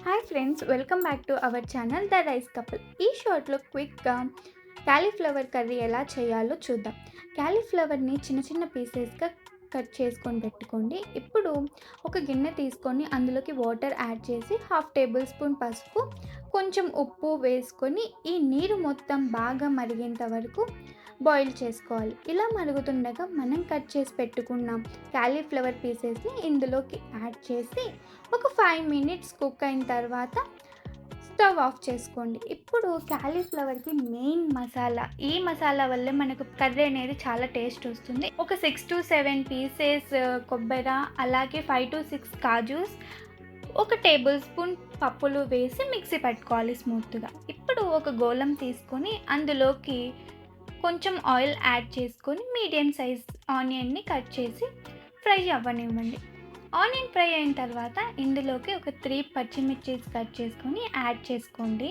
Hi friends, welcome back to our channel the rice couple. ఈ షార్ట్లో క్విక్గా cauliflower curry ఎలా చేయాలో చూద్దాం. క్యాలీఫ్లవర్ని చిన్న చిన్న పీసెస్గా కట్ చేసుకొని పెట్టుకోండి. ఇప్పుడు ఒక గిన్నె తీసుకొని అందులోకి వాటర్ యాడ్ చేసి 1/2 టేబుల్ స్పూన్ పసుపు, కొంచెం ఉప్పు వేసుకొని ఈ నీరు మొత్తం బాగా మరిగేంత వరకు బాయిల్ చేసుకోవాలి. ఇలా మరుగుతుండగా మనం కట్ చేసి పెట్టుకున్న క్యాలీఫ్లవర్ పీసెస్ని ఇందులోకి యాడ్ చేసి ఒక 5 మినిట్స్ కుక్ అయిన తర్వాత స్టవ్ ఆఫ్ చేసుకోండి. ఇప్పుడు క్యాలీఫ్లవర్కి మెయిన్ మసాలా, ఈ మసాలా వల్లే మనకు కర్రీ అనేది చాలా టేస్ట్ వస్తుంది. ఒక 6 to 7 పీసెస్ కొబ్బరి, అలాగే 5 to 6 కాజూస్, ఒక టేబుల్ స్పూన్ పప్పులు వేసి మిక్సీ పెట్టుకోవాలి స్మూత్గా. ఇప్పుడు ఒక గోళం తీసుకొని అందులోకి కొంచెం ఆయిల్ యాడ్ చేసుకొని మీడియం సైజ్ ఆనియన్ని కట్ చేసి ఫ్రై అవ్వనివ్వండి. ఆనియన్ ఫ్రై అయిన తర్వాత ఇందులోకి ఒక 3 పచ్చిమిర్చీస్ కట్ చేసుకొని యాడ్ చేసుకోండి.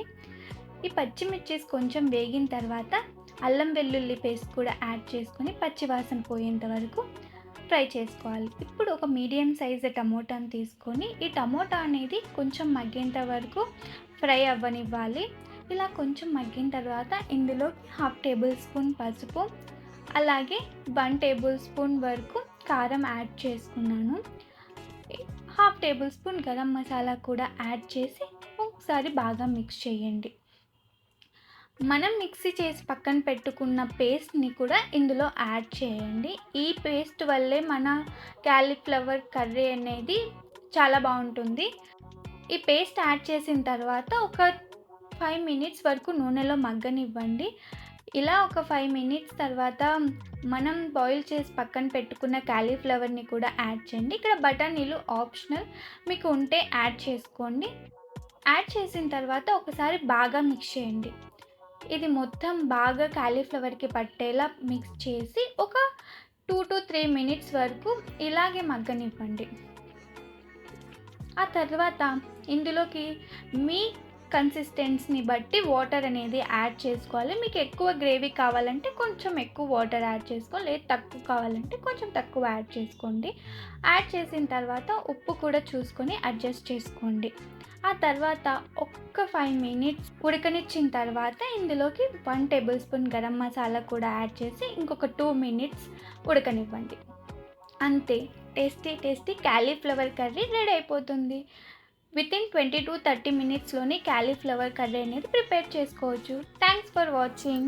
ఈ పచ్చిమిర్చీస్ కొంచెం వేగిన తర్వాత అల్లం వెల్లుల్లి పేస్ట్ కూడా యాడ్ చేసుకొని పచ్చివాసన పోయేంత వరకు ఫ్రై చేసుకోవాలి. ఇప్పుడు ఒక మీడియం సైజ్ టమోటాని తీసుకొని ఈ టమోటా అనేది కొంచెం మగ్గేంత వరకు ఫ్రై అవ్వనివ్వాలి. ఇలా కొంచెం మగ్గిన తర్వాత ఇందులో 1/2 టేబుల్ స్పూన్ పసుపు, అలాగే 1 టేబుల్ స్పూన్ వరకు కారం యాడ్ చేసుకున్నాను. 1/2 టేబుల్ స్పూన్ గరం మసాలా కూడా యాడ్ చేసి ఒకసారి బాగా మిక్స్ చేయండి. మనం మిక్సీ చేసి పక్కన పెట్టుకున్న పేస్ట్ని కూడా ఇందులో యాడ్ చేయండి. ఈ పేస్ట్ వల్లే మన క్యాలీఫ్లవర్ కర్రీ అనేది చాలా బాగుంటుంది. ఈ పేస్ట్ యాడ్ చేసిన తర్వాత ఒక 5 మినిట్స్ వరకు నూనెలో మగ్గనివ్వండి. ఇలా ఒక 5 మినిట్స్ తర్వాత మనం బాయిల్ చేసి పక్కన పెట్టుకున్న క్యాలీఫ్లవర్ని కూడా యాడ్ చేయండి. ఇక్కడ బఠానీలు ఆప్షనల్, మీకు ఉంటే యాడ్ చేసుకోండి. యాడ్ చేసిన తర్వాత ఒకసారి బాగా మిక్స్ చేయండి. ఇది మొత్తం బాగా క్యాలీఫ్లవర్కి పట్టేలా మిక్స్ చేసి ఒక 2 to 3 మినిట్స్ వరకు ఇలాగే మగ్గనివ్వండి. ఆ తర్వాత ఇందులోకి మీ కన్సిస్టెన్సీని బట్టి వాటర్ అనేది యాడ్ చేసుకోవాలి. మీకు ఎక్కువ గ్రేవీ కావాలంటే కొంచెం ఎక్కువ వాటర్ యాడ్ చేసుకోవాలి, లేదు తక్కువ కావాలంటే కొంచెం తక్కువ యాడ్ చేసుకోండి. యాడ్ చేసిన తర్వాత ఉప్పు కూడా చూసుకొని అడ్జస్ట్ చేసుకోండి. ఆ తర్వాత ఒక్క 5 మినిట్స్ ఉడకనిచ్చిన తర్వాత ఇందులోకి 1 టేబుల్ స్పూన్ గరం మసాలా కూడా యాడ్ చేసి ఇంకొక 2 మినిట్స్ ఉడకనివ్వండి. అంతే, టేస్టీ క్యాలీఫ్లవర్ కర్రీ రెడీ అయిపోతుంది. వితిన్ 20 to 30 మినిట్స్లోనే క్యాలీఫ్లవర్ కర్రీ అనేది ప్రిపేర్ చేసుకోవచ్చు. Thanks for watching.